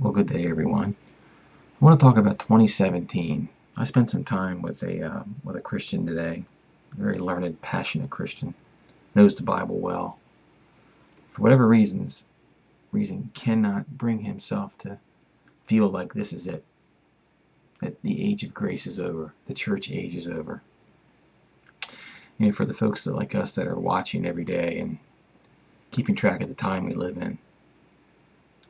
Well, good day, everyone. I want to talk about 2017. I spent some time with a Christian today, a very learned, passionate Christian, knows the Bible well. For whatever reason cannot bring himself to feel like this is it, that the age of grace is over, the church age is over. For the folks that like us that are watching every day and keeping track of the time we live in,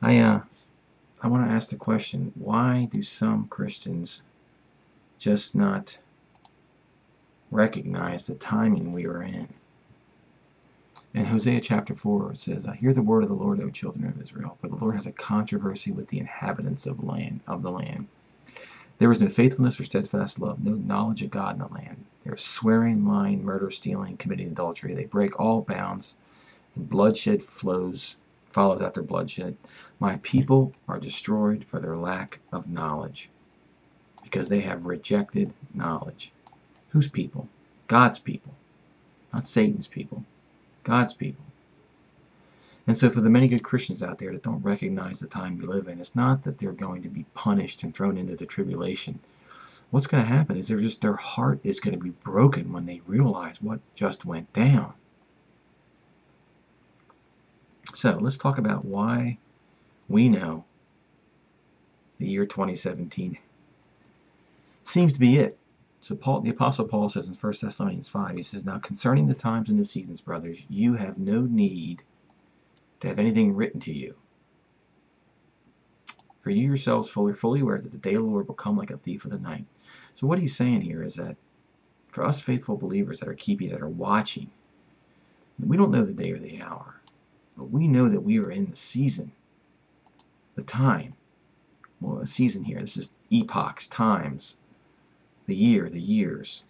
I want to ask the question: why do some Christians just not recognize the timing we are in? In Hosea chapter 4, it says, "Hear the word of the Lord, O children of Israel, for the Lord has a controversy with the inhabitants of the land. There is no faithfulness or steadfast love, no knowledge of God in the land. There is swearing, lying, murder, stealing, committing adultery. They break all bounds, and bloodshed follows after bloodshed. My people are destroyed for their lack of knowledge, because they have rejected knowledge." Whose people? God's people, not Satan's people. God's people. And so for the many good Christians out there that don't recognize the time we live in, it's not that they're going to be punished and thrown into the tribulation. What's going to happen is their heart is going to be broken when they realize what just went down. So let's talk about why we know the year 2017 seems to be it. So the Apostle Paul says in 1 Thessalonians 5, he says, "Now concerning the times and the seasons, brothers, you have no need to have anything written to you. For you yourselves are fully aware that the day of the Lord will come like a thief in the night." So what he's saying here is that for us faithful believers that are watching, we don't know the day or the hour, but we know that we are in the season, the time. Well, a season here, this is epochs, times, the year, the years.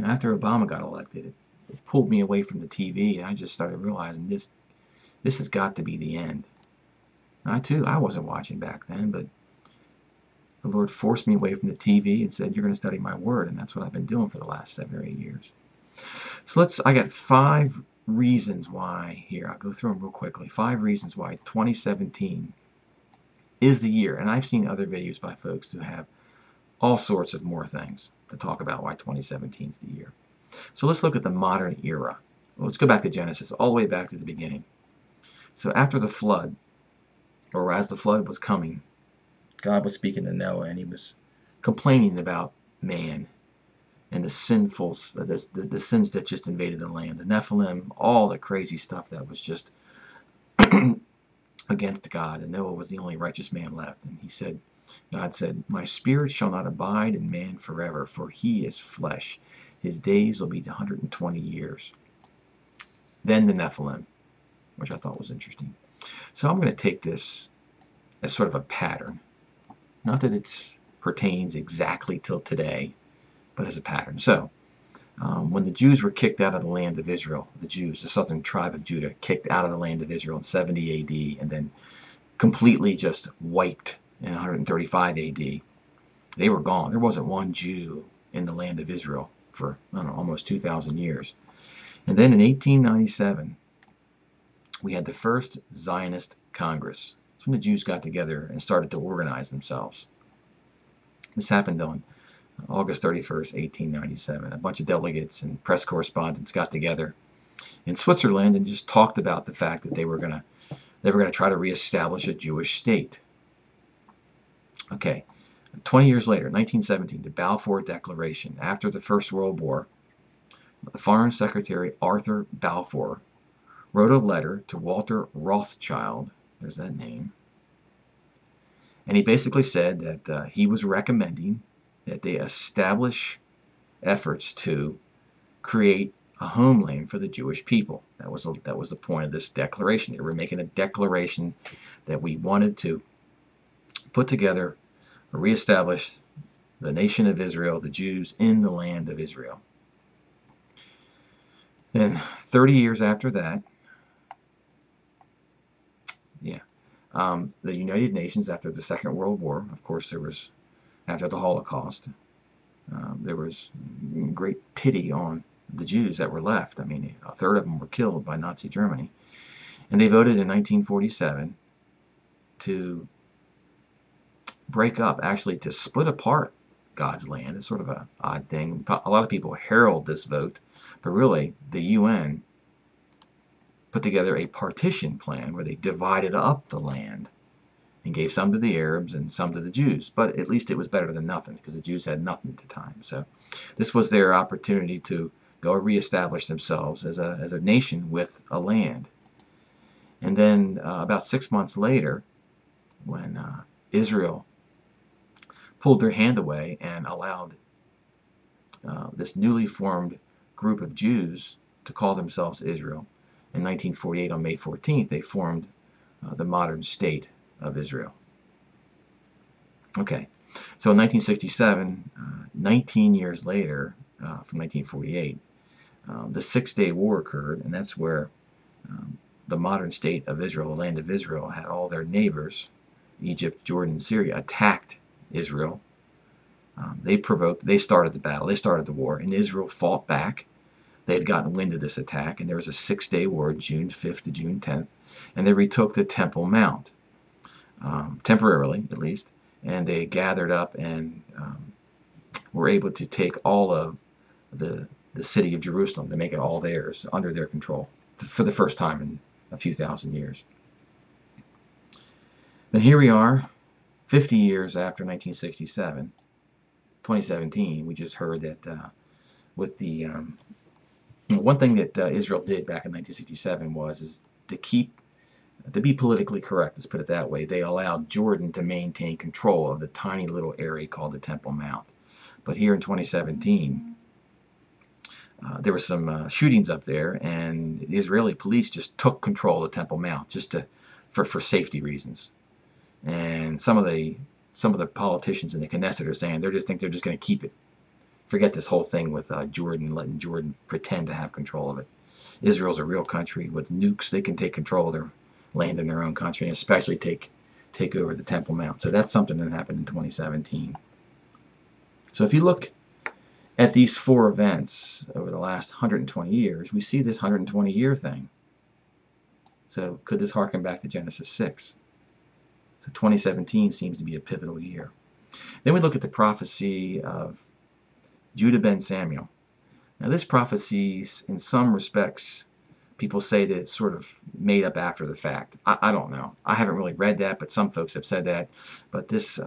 After Obama got elected, it pulled me away from the TV, and I just started realizing this has got to be the end. I wasn't watching back then, but the Lord forced me away from the TV and said, "You're going to study my word," and that's what I've been doing for the last 7 or 8 years. So I got 5 reasons why here. I'll go through them real quickly. 5 reasons why 2017 is the year. And I've seen other videos by folks who have all sorts of more things to talk about why 2017 is the year. So let's look at the modern era. Well, let's go back to Genesis, all the way back to the beginning. So after the flood, or as the flood was coming, God was speaking to Noah, and he was complaining about man and the sins that just invaded the land, the Nephilim, all the crazy stuff that was just against God. And Noah was the only righteous man left. And God said, "My spirit shall not abide in man forever, for he is flesh. His days will be 120 years. Then the Nephilim," which I thought was interesting. So I'm going to take this as sort of a pattern. Not that it pertains exactly till today, but as a pattern. So when the Jews were kicked out of the land of Israel, the southern tribe of Judah, kicked out of the land of Israel in 70 AD and then completely just wiped in 135 AD, they were gone. There wasn't one Jew in the land of Israel for, almost 2,000 years. And then in 1897, we had the first Zionist Congress. That's when the Jews got together and started to organize themselves. This happened on August 31st, 1897. A bunch of delegates and press correspondents got together in Switzerland and just talked about the fact that they were going to try to reestablish a Jewish state. Okay, 20 years later, 1917, the Balfour Declaration. After the First World War, the Foreign Secretary Arthur Balfour wrote a letter to Walter Rothschild, there's that name, and he basically said that he was recommending that they establish efforts to create a homeland for the Jewish people. That was the point of this declaration. They were making a declaration that we wanted to put together or reestablish the nation of Israel, the Jews in the land of Israel. Then 30 years after that, the United Nations, after the Second World War, of course, after the Holocaust, there was great pity on the Jews that were left. I mean, a third of them were killed by Nazi Germany. And they voted in 1947 to break up, actually to split apart God's land. It's sort of an odd thing. A lot of people herald this vote, but really the UN put together a partition plan where they divided up the land and gave some to the Arabs and some to the Jews. But at least it was better than nothing, because the Jews had nothing at the time. So this was their opportunity to go reestablish themselves as a nation with a land. And then about 6 months later, when Israel pulled their hand away and allowed this newly formed group of Jews to call themselves Israel, in 1948, on May 14th, they formed the modern state of Israel. Okay, so in 1967, 19 years later, from 1948, the Six-Day War occurred, and that's where the modern state of Israel, the land of Israel, had all their neighbors, Egypt, Jordan, Syria, attacked Israel. They started the battle, they started the war, and Israel fought back. They had gotten wind of this attack, and there was a 6-day war, June 5th to June 10th, and they retook the Temple Mount, temporarily at least, and they gathered up and were able to take all of the city of Jerusalem, to make it all theirs, under their control, for the first time in a few thousand years. And here we are, 50 years after 1967, 2017. We just heard that with the one thing that Israel did back in 1967 is to be politically correct, let's put it that way. They allowed Jordan to maintain control of the tiny little area called the Temple Mount. But here in 2017, there were some shootings up there, and the Israeli police just took control of the Temple Mount just for safety reasons. And some of the politicians in the Knesset are saying they're just going to keep it. Forget this whole thing with Jordan, letting Jordan pretend to have control of it. Israel's a real country with nukes. They can take control of their land in their own country, and especially take over the Temple Mount. So that's something that happened in 2017. So if you look at these four events over the last 120 years, we see this 120-year thing. So could this harken back to Genesis 6? So 2017 seems to be a pivotal year. Then we look at the prophecy of Judah ben Samuel. Now this prophecy, in some respects, people say that it's sort of made up after the fact. I don't know. I haven't really read that, but some folks have said that. But this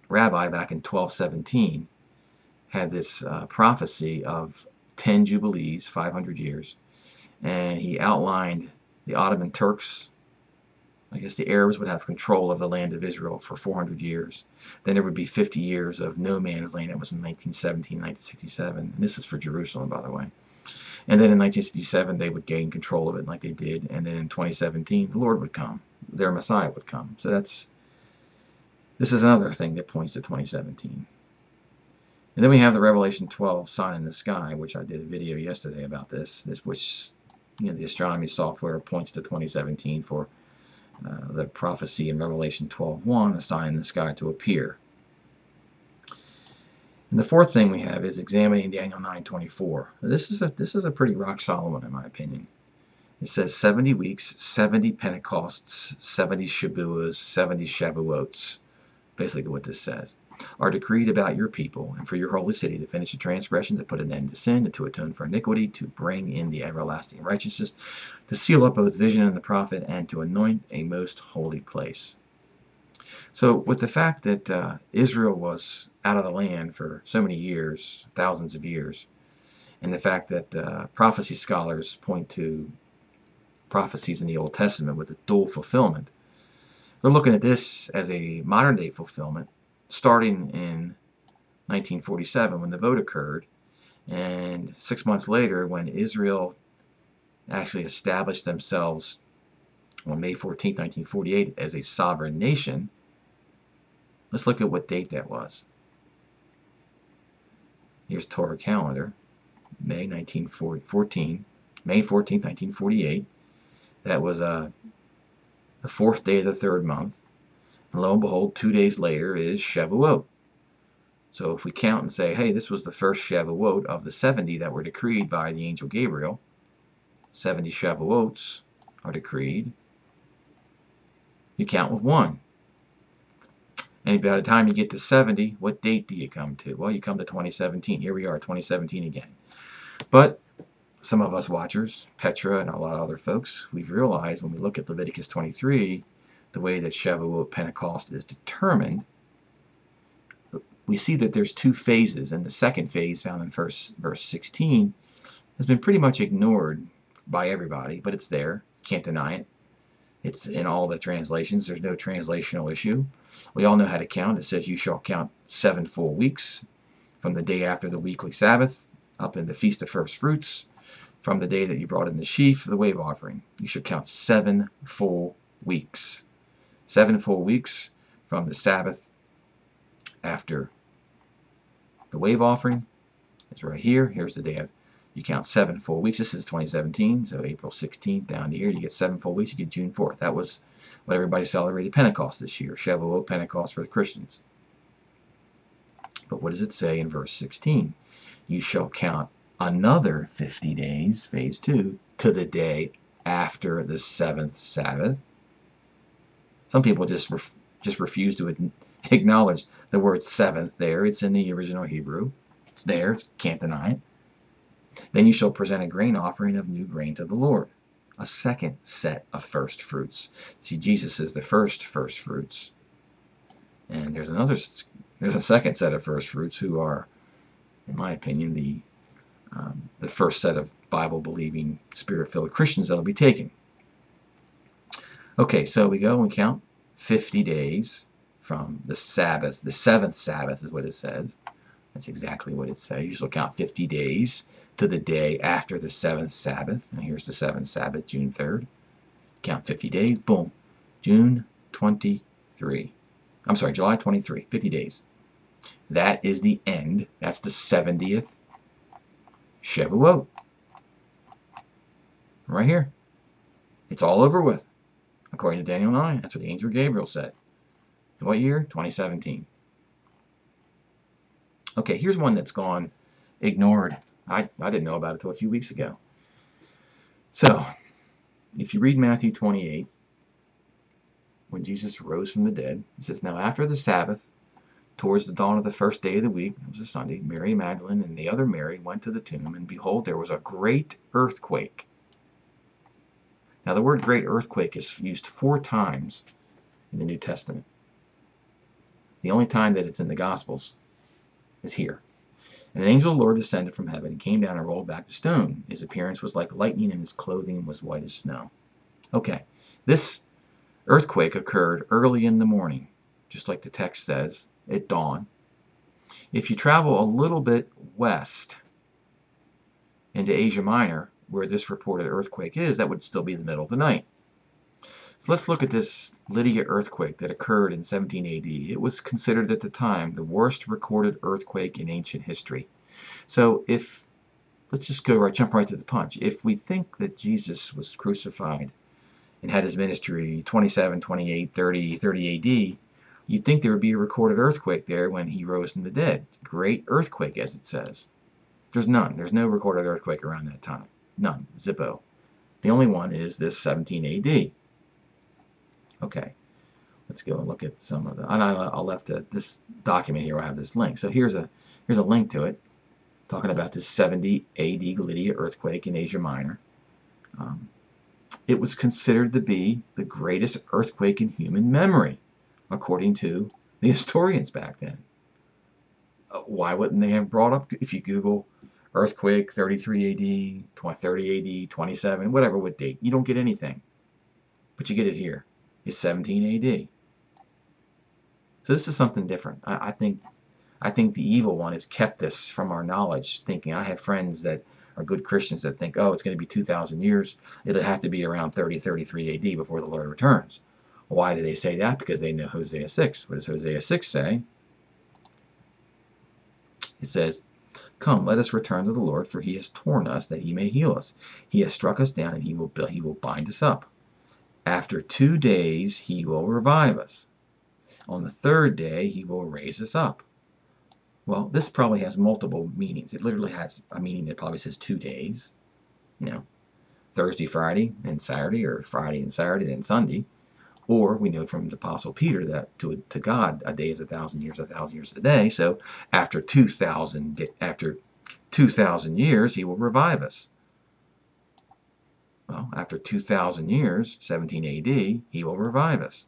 rabbi back in 1217 had this prophecy of 10 jubilees, 500 years, and he outlined the Ottoman Turks. I guess the Arabs would have control of the land of Israel for 400 years. Then there would be 50 years of no man's land. That was in 1917, 1967. And this is for Jerusalem, by the way. And then in 1967, they would gain control of it like they did. And then in 2017, the Lord would come. Their Messiah would come. So this is another thing that points to 2017. And then we have the Revelation 12 sign in the sky, which I did a video yesterday about this. Which, the astronomy software points to 2017 for the prophecy in Revelation 12:1, a sign in the sky to appear. And the fourth thing we have is examining Daniel 9:24. This is a pretty rock solid one, in my opinion. It says 70 weeks, 70 Pentecosts, 70 Shabuas, 70 Shavuots. Basically what this says. Are decreed about your people and for your holy city, to finish the transgression, to put an end to sin, and to atone for iniquity, to bring in the everlasting righteousness, to seal up both vision and the prophet, and to anoint a most holy place. So with the fact that Israel was out of the land for so many years, thousands of years, and the fact that prophecy scholars point to prophecies in the Old Testament with a dual fulfillment, they're looking at this as a modern day fulfillment, starting in 1947 when the vote occurred, and 6 months later when Israel actually established themselves on May 14, 1948 as a sovereign nation. Let's look at what date that was. Here's Torah calendar, May 14, 1948. That was the fourth day of the third month. And lo and behold, 2 days later is Shavuot. So if we count and say, hey, this was the first Shavuot of the 70 that were decreed by the angel Gabriel, 70 Shavuots are decreed. You count with 1. And by the time you get to 70, what date do you come to? Well, you come to 2017. Here we are, 2017 again. But some of us watchers, Petra and a lot of other folks, we've realized when we look at Leviticus 23, the way that Shavuot Pentecost is determined, we see that there's 2 phases, and the second phase found in verse 16 has been pretty much ignored by everybody, but it's there. Can't deny it. It's in all the translations. There's no translational issue. We all know how to count. It says you shall count 7 full weeks from the day after the weekly Sabbath up in the Feast of First Fruits, from the day that you brought in the sheaf, the wave offering. You should count 7 full weeks. 7 full weeks from the Sabbath after the wave offering. It's right here. Here's the day of, you count 7 full weeks. This is 2017, so April 16th down to here. You get 7 full weeks. You get June 4th. That was what everybody celebrated Pentecost this year. Shavuot Pentecost for the Christians. But what does it say in verse 16? You shall count another 50 days, phase 2, to the day after the 7th Sabbath. Some people just refuse to acknowledge the word 7th there. It's in the original Hebrew. It's there. Can't deny it. Then you shall present a grain offering of new grain to the Lord, a second set of first fruits. See, Jesus is the first fruits, and there's a second set of first fruits who are, in my opinion, the first set of Bible-believing, Spirit-filled Christians that will be taken. Okay, so we go and count 50 days from the Sabbath. The 7th Sabbath is what it says. That's exactly what it says. You shall count 50 days to the day after the 7th Sabbath. And here's the 7th Sabbath, June 3rd. Count 50 days. Boom. June 23. I'm sorry, July 23. 50 days. That is the end. That's the 70th Shavuot. Right here. It's all over with. According to Daniel 9. That's what the angel Gabriel said. In what year? 2017. Okay, here's one that's gone ignored. I didn't know about it until a few weeks ago. So, if you read Matthew 28, when Jesus rose from the dead, it says, now after the Sabbath, towards the dawn of the first day of the week, it was a Sunday, Mary Magdalene and the other Mary went to the tomb, and behold, there was a great earthquake. Now, the word great earthquake is used 4 times in the New Testament. The only time that it's in the Gospels is here. And an angel of the Lord descended from heaven and came down and rolled back the stone. His appearance was like lightning, and his clothing was white as snow. Okay, this earthquake occurred early in the morning, just like the text says, at dawn. If you travel a little bit west into Asia Minor, where this reported earthquake is, that would still be the middle of the night. So let's look at this Lydia earthquake that occurred in 17 AD. It was considered at the time the worst recorded earthquake in ancient history. So let's just jump right to the punch. If we think that Jesus was crucified and had his ministry 27, 28, 30 AD, you'd think there would be a recorded earthquake there when he rose from the dead. Great earthquake, as it says. There's none. There's no recorded earthquake around that time. None. Zippo. The only one is this 17 AD. Okay, let's go and look at some of the. And I'll left this document here. I'll have this link. So here's a link to it, talking about this 70 AD Lydia earthquake in Asia Minor. It was considered to be the greatest earthquake in human memory, according to the historians back then. Why wouldn't they have brought up, if you Google earthquake 33 AD, 30 AD, 27, whatever what date, you don't get anything, but you get it here. It's 17 AD. So this is something different. I think the evil one has kept this from our knowledge, thinking. I have friends that are good Christians that think, oh, it's going to be 2,000 years. It'll have to be around 33 AD before the Lord returns. Why do they say that? Because they know Hosea 6. What does Hosea 6 say? It says, come, let us return to the Lord, for he has torn us that he may heal us. He has struck us down, and he will bind us up. After 2 days he will revive us. On the 3rd day he will raise us up. Well, this probably has multiple meanings. It literally has a meaning that probably says 2 days. You know, Thursday, Friday, and Saturday, or Friday and Saturday, then Sunday. Or we know from the Apostle Peter that to God a day is 1,000 years, 1,000 years is a day. So after 2,000 years, he will revive us. Well, after 2,000 years, 17 AD, he will revive us.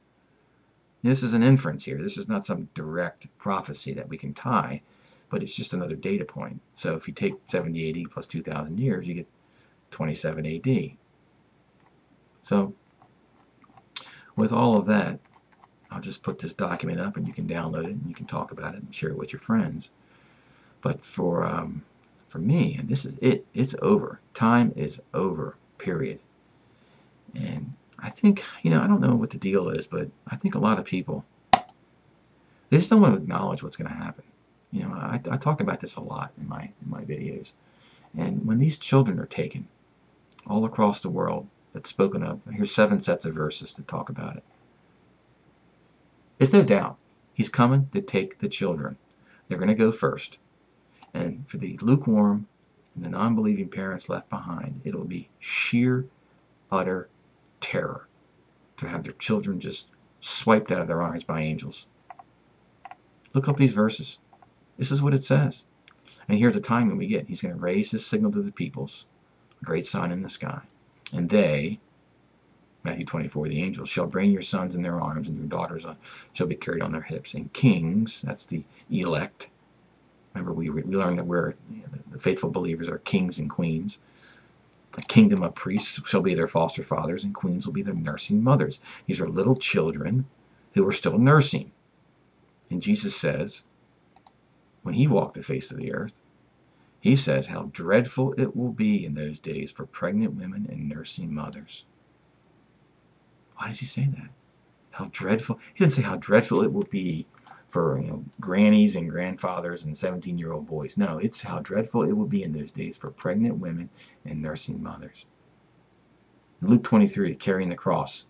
This is an inference here. This is not some direct prophecy that we can tie, but it's just another data point. So if you take 70 AD plus 2,000 years, you get 27 AD. So with all of that, I'll just put this document up and you can download it and you can talk about it and share it with your friends. But for me, and this is it, it's over. Time is over, period. And I think, I don't know what the deal is, but I think a lot of people, they just don't want to acknowledge what's going to happen. I talk about this a lot in my videos. And when these children are taken all across the world, that's spoken of, here's 7 sets of verses to talk about it. There's no doubt he's coming to take the children. They're going to go first. And for the lukewarm and the non-believing parents left behind, it'll be sheer, utter terror to have their children just swiped out of their arms by angels. Look up these verses. This is what it says. And here's the timing we get. He's going to raise his signal to the peoples, a great sign in the sky. And they, Matthew 24, the angels, shall bring your sons in their arms, and your daughters shall be carried on their hips. And kings, that's the elect. Remember, we learned that the faithful believers are kings and queens. A kingdom of priests shall be their foster fathers, and queens will be their nursing mothers. These are little children who are still nursing. And Jesus says, when he walked the face of the earth, he says how dreadful it will be in those days for pregnant women and nursing mothers. Why does he say that? How dreadful. He didn't say how dreadful it will be for grannies and grandfathers and 17-year-old boys. No, it's how dreadful it will be in those days for pregnant women and nursing mothers. In Luke 23, carrying the cross,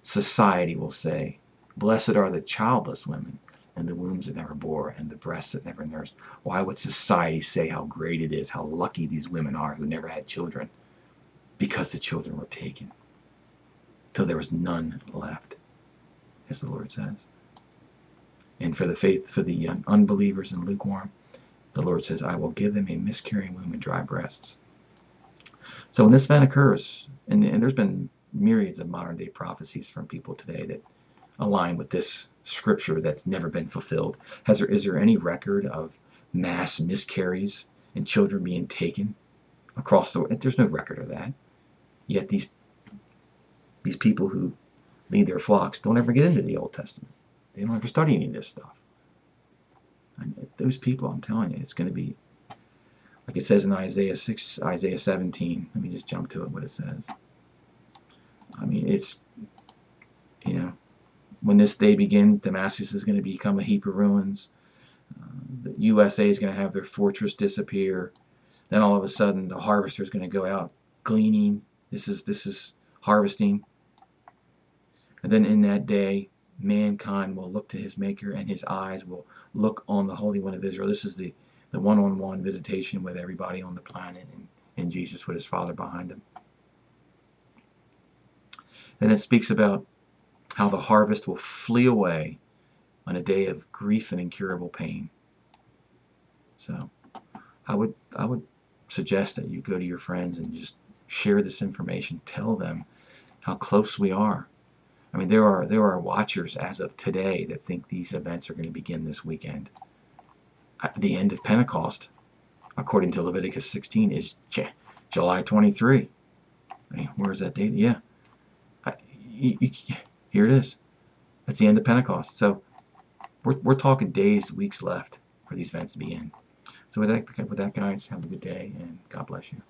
society will say, blessed are the childless women, and the wombs that never bore, and the breasts that never nursed. Why would society say how great it is, how lucky these women are who never had children? Because the children were taken, till there was none left, as the Lord says. And for the unbelievers and lukewarm, the Lord says, I will give them a miscarrying womb and dry breasts. So when this event occurs, and there's been myriads of modern day prophecies from people today that align with this scripture that's never been fulfilled. Is there any record of mass miscarries and children being taken across the world? There's no record of that. Yet these people who lead their flocks don't ever get into the Old Testament. They don't ever study any of this stuff. And those people, I'm telling you, it's going to be like it says in Isaiah 6, Isaiah 17. Let me just jump to it, what it says. I mean, it's, when this day begins, Damascus is going to become a heap of ruins. The USA is going to have their fortress disappear. Then all of a sudden, the harvester is going to go out gleaning. This is harvesting. And then in that day, mankind will look to his Maker, and his eyes will look on the Holy One of Israel. This is the one-on-one visitation with everybody on the planet, and Jesus with his Father behind him. And it speaks about how the harvest will flee away on a day of grief and incurable pain. So I would suggest that you go to your friends and just share this information. Tell them how close we are. I mean, there are watchers as of today that think these events are going to begin this weekend. The end of Pentecost, according to Leviticus 16, is July 23. I mean, where's that date? Yeah. Here it is. That's the end of Pentecost. So we're talking days, weeks left for these events to begin. So with that, guys, have a good day, and God bless you.